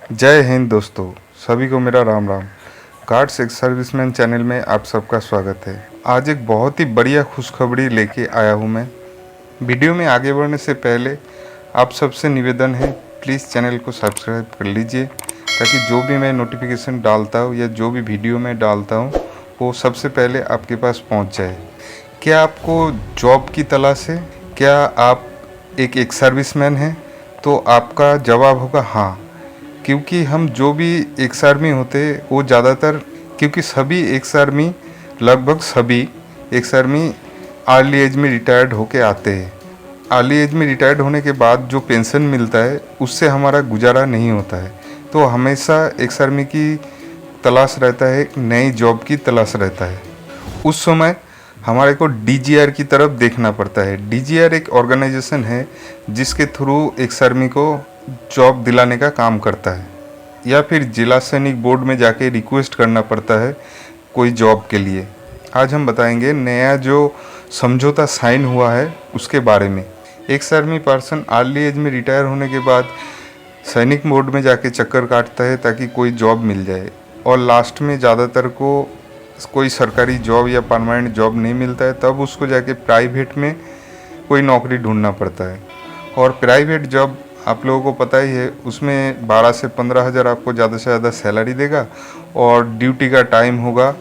जय हिंद दोस्तों, सभी को मेरा Ram Ram. Guards ex serviceman channel में आप सबका स्वागत है। आज एक बहुत ही बढ़िया खुशखबरी लेके आया हूँ मैं। वीडियो में आगे बढ़ने से पहले आप सबसे निवेदन है, प्लीज़ चैनल को सब्सक्राइब कर लीजिए ताकि जो भी मैं नोटिफिकेशन डालता हूँ या जो भी वीडियो मैं डालता हूँ वो सबसे पहले आपके पास पहुँच जाए। क्या आपको जॉब की तलाश है? क्या आप एक एक्स सर्विसमैन हैं? तो आपका जवाब होगा हाँ, क्योंकि हम जो भी एक्स आर्मी होते हैं वो ज़्यादातर, क्योंकि सभी एक्स आर्मी, लगभग सभी एक्स आर्मी अर्ली एज में रिटायर्ड होके आते हैं। अर्ली एज में रिटायर्ड होने के बाद जो पेंशन मिलता है उससे हमारा गुजारा नहीं होता है, तो हमेशा एक्स आर्मी की तलाश रहता है, नई जॉब की तलाश रहता है। उस समय हमारे को डीजीआर की तरफ देखना पड़ता है। डीजीआर एक ऑर्गेनाइजेशन है जिसके थ्रू एक्स आर्मी को जॉब दिलाने का काम करता है, या फिर जिला सैनिक बोर्ड में जाके रिक्वेस्ट करना पड़ता है कोई जॉब के लिए। आज हम बताएंगे नया जो समझौता साइन हुआ है उसके बारे में। Ex army person early age में रिटायर होने के बाद सैनिक बोर्ड में जाके चक्कर काटता है ताकि कोई जॉब मिल जाए, और लास्ट में ज़्यादातर को कोई सरकारी जॉब या परमानेंट जॉब नहीं मिलता है, तब उसको जाके प्राइवेट में कोई नौकरी ढूंढना पड़ता है। और प्राइवेट जॉब आप लोगों को पता ही है, उसमें 12 से 15 हज़ार आपको ज़्यादा से ज़्यादा सैलरी देगा, और ड्यूटी का टाइम होगा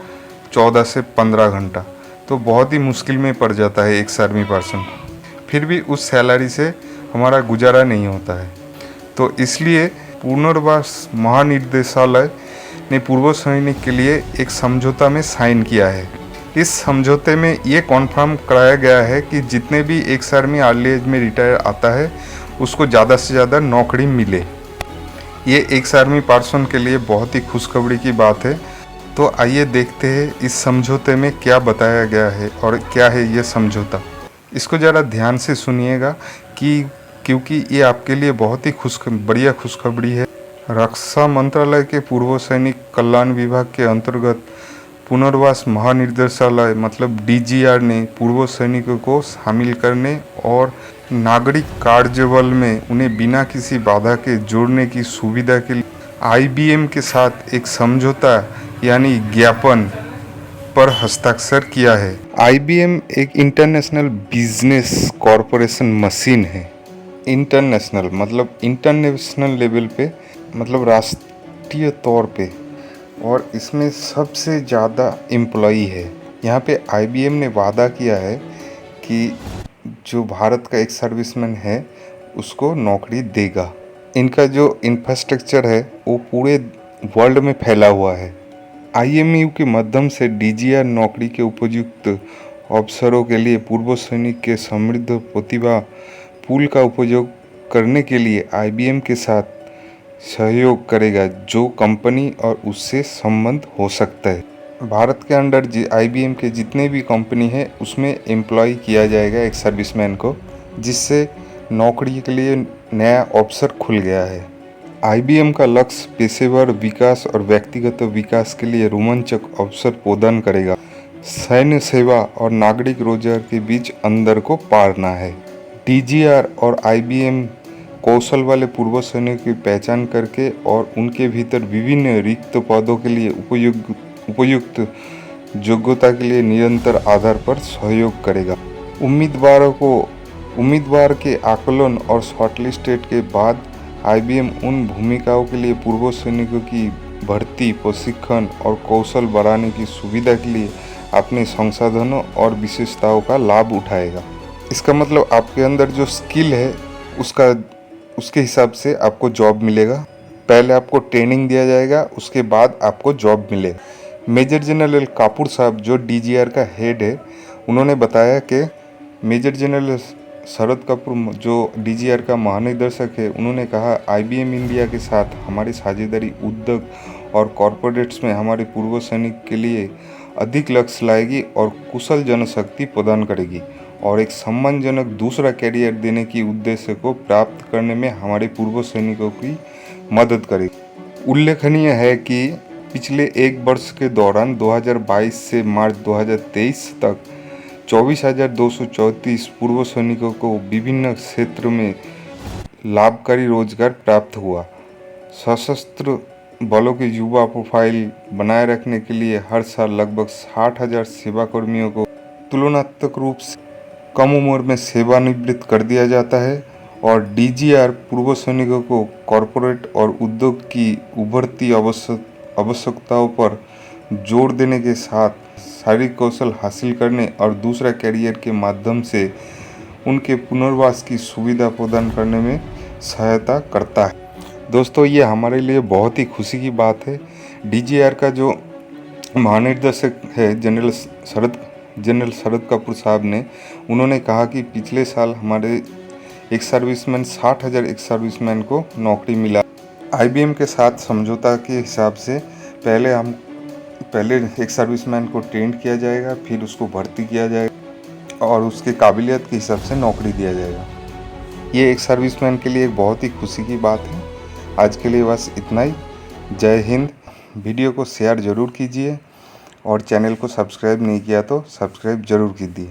14 से 15 घंटा। तो बहुत ही मुश्किल में पड़ जाता है एक्स आर्मी पर्सन। फिर भी उस सैलरी से हमारा गुजारा नहीं होता है, तो इसलिए पुनर्वास महानिदेशालय ने पूर्व सैनिक के लिए एक समझौता में साइन किया है। इस समझौते में ये कॉन्फर्म कराया गया है कि जितने भी एक्स आर्मी अर्ली एज में रिटायर आता है उसको ज़्यादा से ज़्यादा नौकरी मिले। ये एक्स आर्मी पर्सन के लिए बहुत ही खुशखबरी की बात है। तो आइए देखते हैं इस समझौते में क्या बताया गया है और क्या है ये समझौता। इसको ज़रा ध्यान से सुनिएगा क्योंकि ये आपके लिए बहुत ही बढ़िया खुशखबरी है। रक्षा मंत्रालय के पूर्व सैनिक कल्याण विभाग के अंतर्गत पुनर्वास महानिदेशालय मतलब डीजीआर ने पूर्व सैनिकों को शामिल करने और नागरिक कार्यबल में उन्हें बिना किसी बाधा के जोड़ने की सुविधा के लिए आईबीएम के साथ एक समझौता यानी ज्ञापन पर हस्ताक्षर किया है। आईबीएम एक इंटरनेशनल बिजनेस कॉरपोरेशन मशीन है। इंटरनेशनल मतलब इंटरनेशनल लेवल पे, मतलब राष्ट्रीय तौर पे, और इसमें सबसे ज़्यादा एम्प्लॉई है। यहाँ पे आईबीएम ने वादा किया है कि जो भारत का एक सर्विसमैन है उसको नौकरी देगा। इनका जो इंफ्रास्ट्रक्चर है वो पूरे वर्ल्ड में फैला हुआ है। आईएमयू के माध्यम से डीजीआर नौकरी के उपयुक्त अवसरों के लिए पूर्व सैनिक के समृद्ध प्रतिभा पूल का उपयोग करने के लिए आईबीएम के साथ सहयोग करेगा, जो कंपनी और उससे संबंध हो सकता है। भारत के अंडर आईबीएम के जितने भी कंपनी है उसमें एम्प्लॉय किया जाएगा एक सर्विसमैन को, जिससे नौकरी के लिए नया अवसर खुल गया है। आईबीएम का लक्ष्य पेशेवर विकास और व्यक्तिगत विकास के लिए रोमांचक अवसर प्रदान करेगा। सैन्य सेवा और नागरिक रोजगार के बीच अंतर को पारना है। डीजीआर और आईबीएम कौशल वाले पूर्व सैनिकों की पहचान करके और उनके भीतर विभिन्न रिक्त पदों के लिए उपयुक्त योग्यता के लिए निरंतर आधार पर सहयोग करेगा। उम्मीदवार के आकलन और शॉर्टलिस्टेड के बाद आईबीएम उन भूमिकाओं के लिए पूर्व सैनिकों की भर्ती, प्रशिक्षण और कौशल बढ़ाने की सुविधा के लिए अपने संसाधनों और विशेषताओं का लाभ उठाएगा। इसका मतलब आपके अंदर जो स्किल है उसके हिसाब से आपको जॉब मिलेगा। पहले आपको ट्रेनिंग दिया जाएगा, उसके बाद आपको जॉब मिलेगा। मेजर जनरल कापूर साहब जो डीजीआर का हेड है, उन्होंने बताया कि मेजर जनरल शरद कपूर जो डीजीआर का महानिदेशक है, उन्होंने कहा आईबीएम इंडिया के साथ हमारी साझेदारी उद्योग और कॉरपोरेट्स में हमारे पूर्व सैनिक के लिए अधिक लक्ष्य लाएगी और कुशल जनशक्ति प्रदान करेगी और एक सम्मानजनक दूसरा कैरियर देने की उद्देश्य को प्राप्त करने में हमारे पूर्व सैनिकों की मदद करेगी। उल्लेखनीय है कि पिछले एक वर्ष के दौरान 2022 से मार्च 2023 तक 24,234 पूर्व सैनिकों को विभिन्न क्षेत्र में लाभकारी रोजगार प्राप्त हुआ। सशस्त्र बलों की युवा प्रोफाइल बनाए रखने के लिए हर साल लगभग 60,000 सेवाकर्मियों को तुलनात्मक रूप से कम उम्र में सेवानिवृत्त कर दिया जाता है और डीजीआर पूर्व सैनिकों को कॉरपोरेट और उद्योग की उभरती आवश्यकताओं पर जोर देने के साथ शारीरिक कौशल हासिल करने और दूसरा कैरियर के माध्यम से उनके पुनर्वास की सुविधा प्रदान करने में सहायता करता है। दोस्तों, ये हमारे लिए बहुत ही खुशी की बात है। डीजीआर का जो महानिदेशक है जनरल शरद कपूर साहब ने, उन्होंने कहा कि पिछले साल हमारे एक सर्विसमैन 60,000 एक सर्विसमैन को नौकरी मिला। आईबीएम के साथ समझौता के हिसाब से पहले एक सर्विसमैन को ट्रेन किया जाएगा, फिर उसको भर्ती किया जाएगा और उसके काबिलियत के हिसाब से नौकरी दिया जाएगा। ये एक सर्विसमैन के लिए एक बहुत ही खुशी की बात है। आज के लिए बस इतना ही। जय हिंद। वीडियो को शेयर ज़रूर कीजिए और चैनल को सब्सक्राइब नहीं किया तो सब्सक्राइब ज़रूर कीजिए।